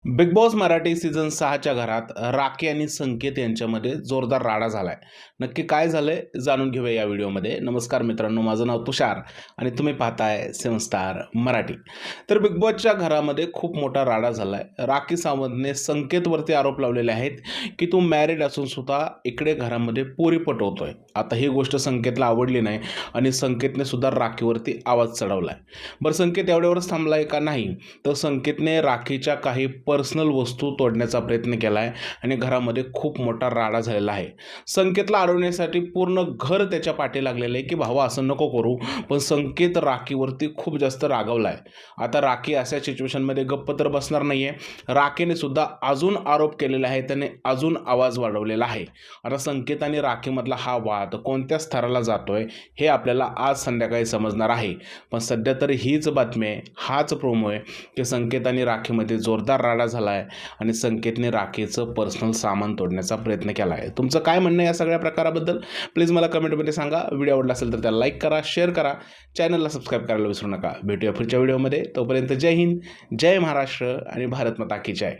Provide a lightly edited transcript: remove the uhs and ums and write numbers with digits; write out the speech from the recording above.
Big boss Marathi season 6च्या घरात राखी आणि संकेत यांच्यामध्ये जोरदार राडा झालाय. नक्की काय झालंय जाणून घेऊया या व्हिडिओमध्ये. नमस्कार मित्रांनो, माझं नाव तुषार आणि तुम्ही पाहताय 7 स्टार मराठी. तर बिग बॉसच्या घरामध्ये खूप मोठा राडा झालाय. राखी सावंतने संकेतवरती आरोप लावलेले आहेत की तू मॅरिड असून सुद्धा इकडे घरामध्ये पोरी पटवतोय. आता ही गोष्ट संकेतला आवडली नाही आणि संकेतने सुद्धा राखीवरती आवाज चढवलाय. बरं, संकेत एवढ्यावरच थांबलाय का? नाही, तर संकेतने राखीच्या काही पर्सनल वस्तू तोडण्याचा प्रयत्न केला आहे आणि घरामध्ये खूप मोठा राडा झालेला आहे. संकेतला अडवण्यासाठी पूर्ण घर त्याच्या पाठी लागलेलं आहे की भावा असं नको करू, पण संकेत राखीवरती खूप जास्त रागावला आहे. आता राखी अशा सिच्युएशनमध्ये गप्प तर बसणार नाही आहे. राखीने सुद्धा अजून आरोप केलेला आहे, त्याने अजून आवाज वाढवलेला आहे. आता संकेत आणि राखीमधला हा वाद कोणत्या स्तराला जातोय हे आपल्याला आज संध्याकाळी समजणार आहे. पण सध्या तरी हीच बातमी आहे, हाच प्रोमो आहे की संकेत आणि राखीमध्ये जोरदार राडा झाला आहे आणि संकेतने राखीचं पर्सनल सामान तोडण्याचा प्रयत्न केला आहे. तुमचं काय म्हणणं आहे या सगळ्या प्रकाराबद्दल? प्लीज मला कमेंटमध्ये सांगा. व्हिडिओ आवडला असेल तर त्याला लाईक करा, शेअर करा, चॅनलला सबस्क्राईब करायला विसरू नका. भेटूया पुढच्या व्हिडिओमध्ये. तोपर्यंत जय हिंद, जय महाराष्ट्र आणि भारत माता की जय.